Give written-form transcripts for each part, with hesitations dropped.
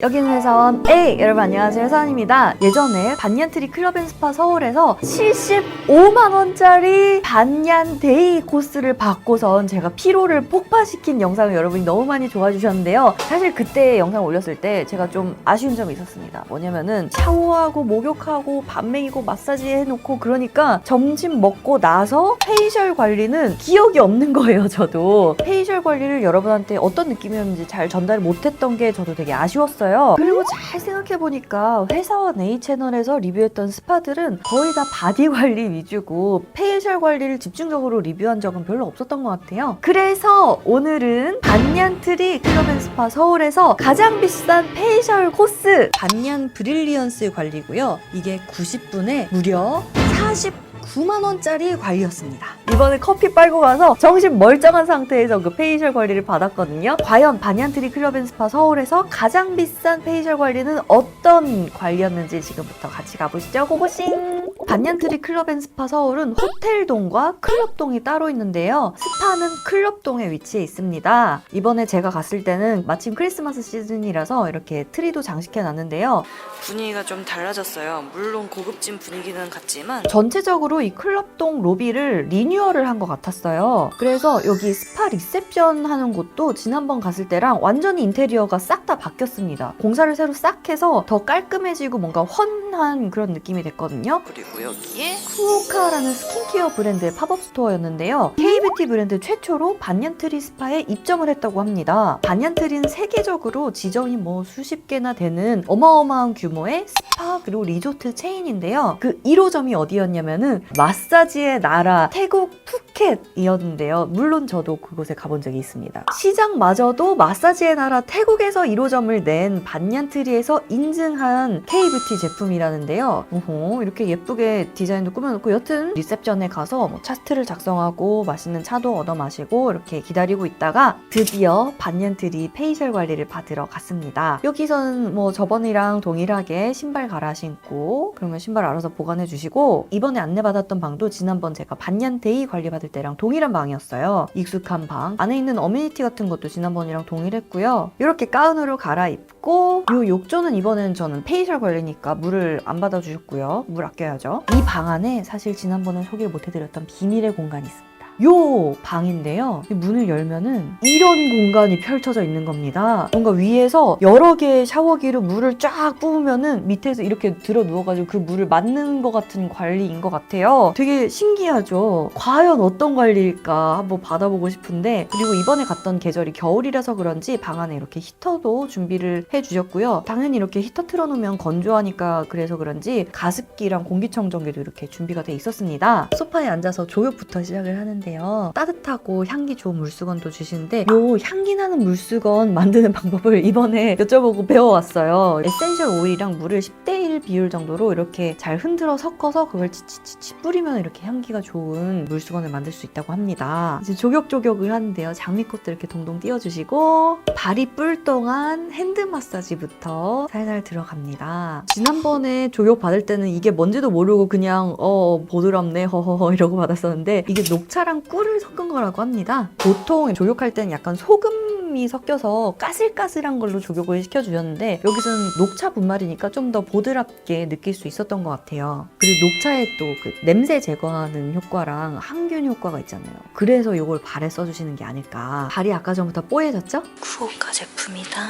여기는 회사원 A. 여러분 안녕하세요, 회사원입니다. 예전에 반얀트리 클럽앤스파 서울에서 75만원짜리 반얀데이 코스를 받고선 제가 피로를 폭파시킨 영상을 여러분이 너무 많이 좋아해 주셨는데요. 사실 그때 영상 올렸을 때 제가 좀 아쉬운 점이 있었습니다. 뭐냐면은 샤워하고 목욕하고 밥 먹이고 마사지 해놓고 그러니까 점심 먹고 나서 페이셜 관리는 기억이 없는 거예요. 저도 페이셜 관리를 여러분한테 어떤 느낌이었는지 잘 전달을 못했던 게 저도 되게 아쉬웠어요. 그리고 잘 생각해보니까 회사원 A 채널에서 리뷰했던 스파들은 거의 다 바디 관리 위주고 페이셜 관리를 집중적으로 리뷰한 적은 별로 없었던 것 같아요. 그래서 오늘은 반얀트리 클럽앤스파 서울에서 가장 비싼 페이셜 코스 반얀 브릴리언스 관리고요. 이게 90분에 무려 49만원짜리 관리였습니다. 이번에 커피 빨고 가서 정신 멀쩡한 상태에서 그 페이셜 관리를 받았거든요. 과연 반얀트리 클럽앤스파 서울에서 가장 비싼 페이셜 관리는 어떤 관리였는지 지금부터 같이 가보시죠. 고고싱! 반얀트리 클럽앤스파 서울은 호텔동과 클럽동이 따로 있는데요. 스파는 클럽동에 위치해 있습니다. 이번에 제가 갔을 때는 마침 크리스마스 시즌이라서 이렇게 트리도 장식해 놨는데요. 분위기가 좀 달라졌어요. 물론 고급진 분위기는 같지만 전체적으로 이 클럽동 로비를 리뉴얼을 한 것 같았어요. 그래서 여기 스파 리셉션 하는 곳도 지난번 갔을 때랑 완전히 인테리어가 싹 다 바뀌었습니다. 공사를 새로 싹 해서 더 깔끔해지고 뭔가 훤한 그런 느낌이 됐거든요. 그리고 여기에 쿠오카라는 스킨케어 브랜드의 팝업 스토어였는데요. K-뷰티 브랜드 최초로 반얀트리 스파에 입점을 했다고 합니다. 반얀트리는 세계적으로 지점이 뭐 수십 개나 되는 어마어마한 규모의 스파 그리고 리조트 체인인데요. 그 1호점이 어디였냐면은 마사지의 나라 태국 푸켓이었는데요. 물론 저도 그곳에 가본 적이 있습니다. 시장마저도 마사지의 나라 태국에서 1호점을 낸 반얀트리에서 인증한 K-뷰티 제품이라는데요. 오호, 이렇게 예쁘게 디자인도 꾸며놓고 여튼 리셉션에 가서 뭐 차트를 작성하고 맛있는 차도 얻어 마시고 이렇게 기다리고 있다가 드디어 반얀트리 페이셜 관리를 받으러 갔습니다. 여기서는 뭐 저번이랑 동일하게 신발 갈아 신고 그러면 신발 알아서 보관해 주시고 이번에 안내받았던 방도 지난번 제가 반얀데이 관리 받을 때랑 동일한 방이었어요. 익숙한 방. 안에 있는 어메니티 같은 것도 지난번이랑 동일했고요. 이렇게 가운으로 갈아입고 이 욕조는 이번에는 저는 페이셜 관리니까 물을 안 받아주셨고요. 물 아껴야죠. 이 방 안에 사실 지난번에 소개를 못해드렸던 비밀의 공간이 있습니다. 요 방인데요. 문을 열면은 이런 공간이 펼쳐져 있는 겁니다. 뭔가 위에서 여러 개의 샤워기로 물을 쫙 뿜으면은 밑에서 이렇게 들어 누워가지고 그 물을 맞는 것 같은 관리인 것 같아요. 되게 신기하죠? 과연 어떤 관리일까 한번 받아보고 싶은데 그리고 이번에 갔던 계절이 겨울이라서 그런지 방 안에 이렇게 히터도 준비를 해주셨고요. 당연히 이렇게 히터 틀어놓으면 건조하니까 그래서 그런지 가습기랑 공기청정기도 이렇게 준비가 돼 있었습니다. 소파에 앉아서 조욕부터 시작을 하는데 따뜻하고 향기 좋은 물수건도 주시는데 요 향기 나는 물수건 만드는 방법을 이번에 여쭤보고 배워왔어요. 에센셜 오일이랑 물을 10대1 비율 정도로 이렇게 잘 흔들어 섞어서 그걸 치치치치 뿌리면 이렇게 향기가 좋은 물수건을 만들 수 있다고 합니다. 이제 조격조격을 하는데요. 장미꽃도 이렇게 동동 띄워주시고 발이 뿔동안 핸드 마사지부터 살살 들어갑니다. 지난번에 조격 받을 때는 이게 뭔지도 모르고 그냥 보드랍네 허허허 이러고 받았었는데 이게 녹차랑 꿀을 섞은 거라고 합니다. 보통 조욕할 때는 약간 소금이 섞여서 까슬까슬한 걸로 조욕을 시켜주셨는데 여기서는 녹차 분말이니까 좀 더 보드랍게 느낄 수 있었던 것 같아요. 그리고 녹차에 또 그 냄새 제거하는 효과랑 항균 효과가 있잖아요. 그래서 이걸 발에 써주시는 게 아닐까. 발이 아까 전부터 뽀얘졌죠? 쿠오카 제품이다.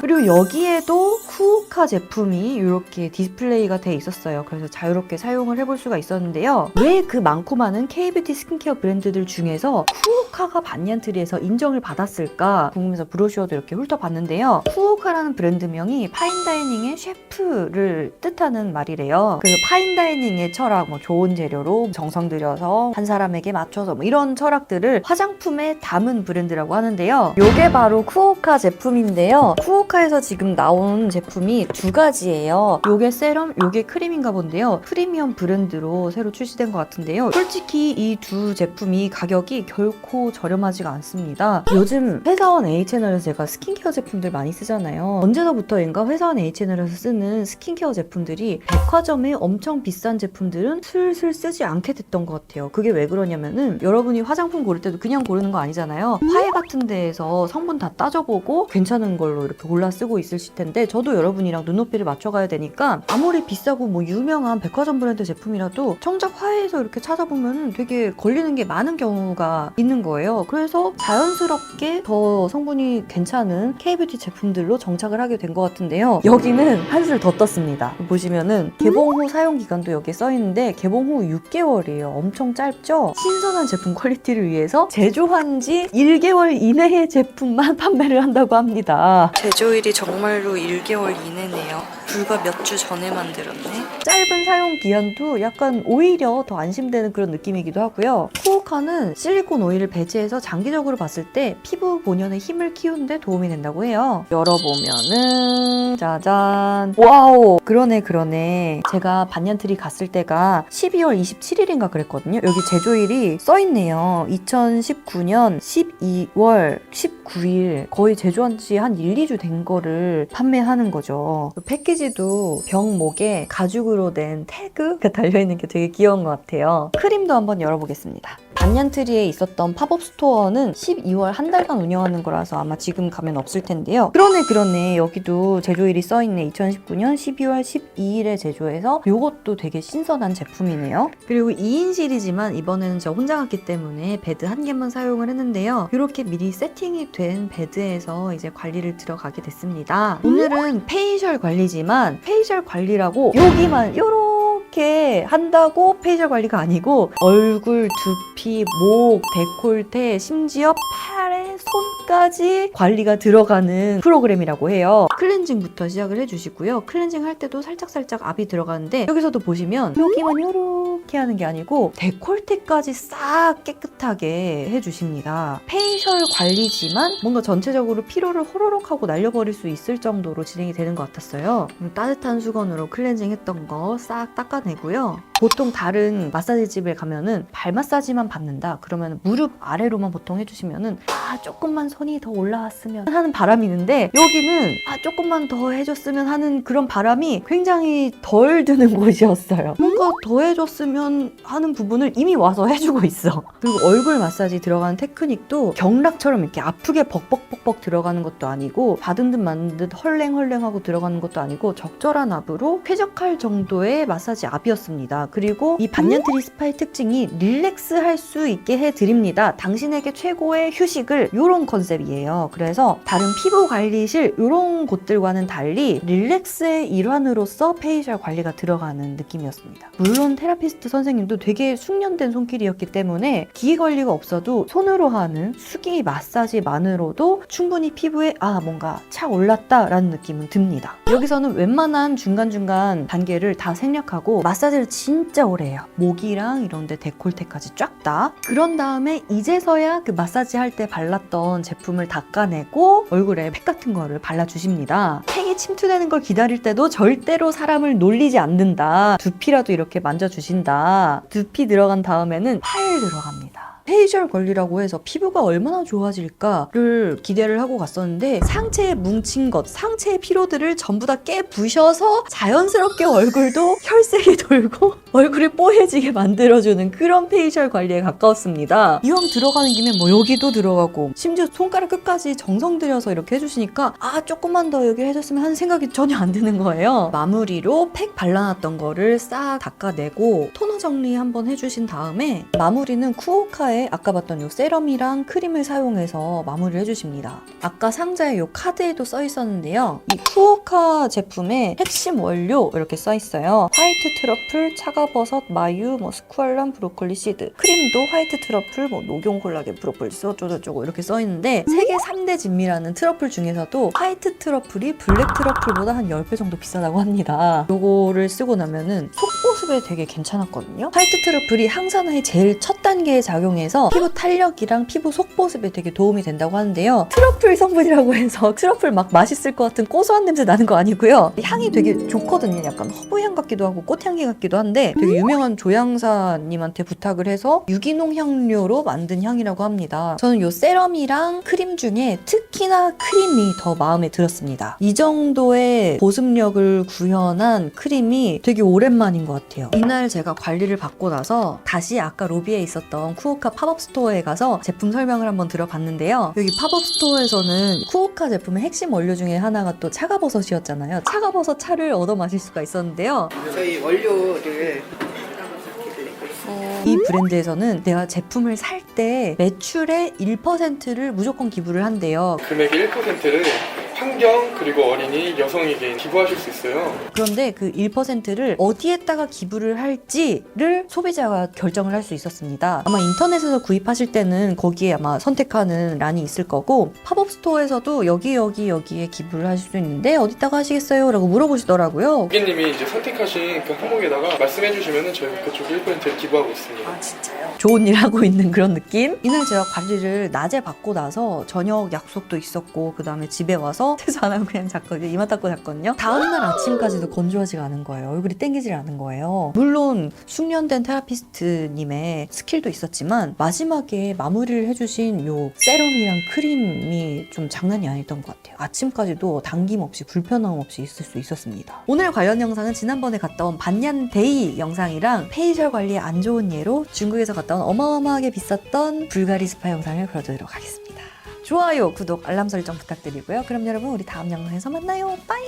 그리고 여기에도 쿠오카 제품이 이렇게 디스플레이가 돼 있었어요. 그래서 자유롭게 사용을 해볼 수가 있었는데요. 왜 그 많고 많은 K-뷰티 스킨케어 브랜드들 중에서 쿠오카가 반얀트리에서 인정을 받았을까 궁금해서 브로셔도 이렇게 훑어봤는데요. 쿠오카라는 브랜드명이 파인다이닝의 셰프를 뜻하는 말이래요. 그래서 파인다이닝의 철학, 뭐 좋은 재료로 정성 들여서 한 사람에게 맞춰서 뭐 이런 철학들을 화장품에 담은 브랜드라고 하는데요. 요게 바로 쿠오카 제품인데요. 쿠오카에서 지금 나온 제품 제품이 두 가지예요. 요게 세럼, 요게 크림인가 본데요. 프리미엄 브랜드로 새로 출시된 것 같은데요. 솔직히 이 두 제품이 가격이 결코 저렴하지가 않습니다. 요즘 회사원 A채널에서 제가 스킨케어 제품들 많이 쓰잖아요. 언제서부터인가 회사원 A채널에서 쓰는 스킨케어 제품들이 백화점에 엄청 비싼 제품들은 슬슬 쓰지 않게 됐던 것 같아요. 그게 왜 그러냐면은 여러분이 화장품 고를 때도 그냥 고르는 거 아니잖아요. 화해 같은 데에서 성분 다 따져보고 괜찮은 걸로 이렇게 골라 쓰고 있으실 텐데 저도 여러분이랑 눈높이를 맞춰가야 되니까 아무리 비싸고 뭐 유명한 백화점 브랜드 제품이라도 정작 화해에서 이렇게 찾아보면 되게 걸리는 게 많은 경우가 있는 거예요. 그래서 자연스럽게 더 성분이 괜찮은 K뷰티 제품들로 정착을 하게 된 것 같은데요. 여기는 한술 더 떴습니다. 보시면은 개봉 후 사용 기간도 여기에 써 있는데 개봉 후 6개월이에요. 엄청 짧죠? 신선한 제품 퀄리티를 위해서 제조한 지 1개월 이내의 제품만 판매를 한다고 합니다. 제조일이 정말로 1개월 이내네요. 불과 몇 주 전에 만들었네. 짧은 사용 기한도 약간 오히려 더 안심되는 그런 느낌이기도 하고요. 쿠오카는 실리콘 오일을 배치해서 장기적으로 봤을 때 피부 본연의 힘을 키우는 데 도움이 된다고 해요. 열어보면은 짜잔. 와우. 그러네. 제가 반년트리 갔을 때가 12월 27일인가 그랬거든요. 여기 제조일이 써있네요. 2019년 12월 19일 거의 제조한 지 한 1, 2주 된 거를 판매하는 거죠. 패키지도 병목에 가죽으로 된 태그가 달려있는 게 되게 귀여운 것 같아요. 크림도 한번 열어보겠습니다. 반년트리에 있었던 팝업 스토어는 12월 한 달간 운영하는 거라서 아마 지금 가면 없을 텐데요. 그러네. 여기도 제조일이 써있네. 2019년 12월 12일에 제조해서 이것도 되게 신선한 제품이네요. 그리고 2인 실이지만 이번에는 저 혼자 갔기 때문에 베드 한 개만 사용을 했는데요. 이렇게 미리 세팅이 된 베드에서 이제 관리를 들어가게 됐습니다. 오늘은 페이셜 관리지만 페이셜 관리라고 여기만 이렇게 한다고 페이셜 관리가 아니고 얼굴, 두피, 목, 데콜테, 심지어 팔에 손까지 관리가 들어가는 프로그램이라고 해요. 클렌징부터 시작을 해주시고요. 클렌징 할 때도 살짝살짝 압이 들어가는데 여기서도 보시면 여기만 이렇게 하는 게 아니고 데콜테까지 싹 깨끗하게 해주십니다. 페이셜 관리지만 뭔가 전체적으로 피로를 호로록 하고 날려버릴 수 있을 정도로 진행이 되는 것 같았어요. 따뜻한 수건으로 클렌징 했던 거 싹 닦아내고요. 보통 다른 마사지집에 가면은 발 마사지만 받는다 그러면 무릎 아래로만 보통 해주시면은 조금만 손이 더 올라왔으면 하는 바람이 있는데 여기는 조금만 더 해줬으면 하는 그런 바람이 굉장히 덜 드는 곳이었어요. 뭔가 더 해줬으면 하는 부분을 이미 와서 해주고 있어. 그리고 얼굴 마사지 들어가는 테크닉도 경락처럼 이렇게 아프게 벅벅벅벅 들어가는 것도 아니고 받은 듯 맞는 듯 헐랭헐랭하고 들어가는 것도 아니고 적절한 압으로 쾌적할 정도의 마사지 압이었습니다. 그리고 이 반년트리 스파의 특징이 릴렉스 할 수 있게 해드립니다. 당신에게 최고의 휴식을 이런 컨셉이에요. 그래서 다른 피부 관리실 이런 곳들과는 달리 릴렉스의 일환으로서 페이셜 관리가 들어가는 느낌이었습니다. 물론 테라피스트 선생님도 되게 숙련된 손길이었기 때문에 기계 관리가 없어도 손으로 하는 수기 마사지만으로도 충분히 피부에 뭔가 착 올랐다라는 느낌은 듭니다. 여기서는 웬만한 중간중간 단계를 다 생략하고 마사지를 진짜 오래 해요. 목이랑 이런 데 데콜테까지 쫙 다. 그런 다음에 이제서야 그 마사지 할 때 발랐던 제품을 닦아내고 얼굴에 팩 같은 거를 발라주십니다. 팩이 침투되는 걸 기다릴 때도 절대로 사람을 놀리지 않는다. 두피라도 이렇게 만져주신다. 두피 들어간 다음에는 팔 들어갑니다. 페이셜 관리라고 해서 피부가 얼마나 좋아질까를 기대를 하고 갔었는데 상체에 뭉친 것, 상체의 피로들을 전부 다 깨부셔서 자연스럽게 얼굴도 혈색이 돌고 얼굴이 뽀얘지게 만들어주는 그런 페이셜 관리에 가까웠습니다. 이왕 들어가는 김에 여기도 들어가고 심지어 손가락 끝까지 정성 들여서 이렇게 해주시니까 조금만 더 여기 해줬으면 하는 생각이 전혀 안 드는 거예요. 마무리로 팩 발라놨던 거를 싹 닦아내고 토너 정리 한번 해주신 다음에 마무리는 쿠오카의 아까 봤던 이 세럼이랑 크림을 사용해서 마무리를 해주십니다. 아까 상자에 이 카드에도 써 있었는데요. 이 쿠오카 제품의 핵심 원료 이렇게 써 있어요. 화이트 트러플, 차가버섯, 마유, 스쿠알람, 브로콜리 씨드. 크림도 화이트 트러플, 녹용 콜라겐, 브로콜리 씨드 어쩌고저쩌고 이렇게 써 있는데 세계 3대 진미라는 트러플 중에서도 화이트 트러플이 블랙 트러플보다 한 10배 정도 비싸다고 합니다. 요거를 쓰고 나면은 속보 속보습에 되게 괜찮았거든요. 화이트 트러플이 항산화의 제일 첫 단계에 작용해서 피부 탄력이랑 피부 속보습에 되게 도움이 된다고 하는데요. 트러플 성분이라고 해서 트러플 막 맛있을 것 같은 고소한 냄새 나는 거 아니고요. 향이 되게 좋거든요. 약간 허브향 같기도 하고 꽃향기 같기도 한데 되게 유명한 조향사님한테 부탁을 해서 유기농 향료로 만든 향이라고 합니다. 저는 이 세럼이랑 크림 중에 특히나 크림이 더 마음에 들었습니다. 이 정도의 보습력을 구현한 크림이 되게 오랜만인 것 같아요. 이날 제가 관리를 받고 나서 다시 아까 로비에 있었던 쿠오카 팝업 스토어에 가서 제품 설명을 한번 들어봤는데요. 여기 팝업 스토어에서는 쿠오카 제품의 핵심 원료 중에 하나가 또 차가버섯이었잖아요. 차가버섯 차를 얻어 마실 수가 있었는데요. 저희 원료를 이 브랜드에서는 내가 제품을 살 때 매출의 1%를 무조건 기부를 한대요. 금액의 1%를 환경 그리고 어린이 여성에게 기부하실 수 있어요. 그런데 그 1%를 어디에다가 기부를 할지를 소비자가 결정을 할 수 있었습니다. 아마 인터넷에서 구입하실 때는 거기에 아마 선택하는 란이 있을 거고 팝업 스토어에서도 여기에 기부를 하실 수 있는데 어디다가 하시겠어요? 라고 물어보시더라고요. 고객님이 이제 선택하신 그 항목에다가 말씀해 주시면 저희 그쪽 1%를 기부하고 있습니다. 아 진짜요? 좋은 일 하고 있는 그런 느낌? 이날 제가 관리를 낮에 받고 나서 저녁 약속도 있었고 그 다음에 집에 와서 세수 안 하고 그냥 잤거든요. 이마 닦고 잤거든요. 다음날 아침까지도 건조하지가 않은 거예요. 얼굴이 땡기질 않은 거예요. 물론 숙련된 테라피스트님의 스킬도 있었지만 마지막에 마무리를 해주신 요 세럼이랑 크림이 좀 장난이 아니었던 것 같아요. 아침까지도 당김없이 불편함 없이 있을 수 있었습니다. 오늘 관련 영상은 지난번에 갔다 온 반얀데이 영상이랑 페이셜 관리에 안 좋은 예로 중국에서 갔다 온 어마어마하게 비쌌던 불가리 스파 영상을 걸어두도록 하겠습니다. 좋아요, 구독, 알람 설정 부탁드리고요. 그럼 여러분 우리 다음 영상에서 만나요. 빠이!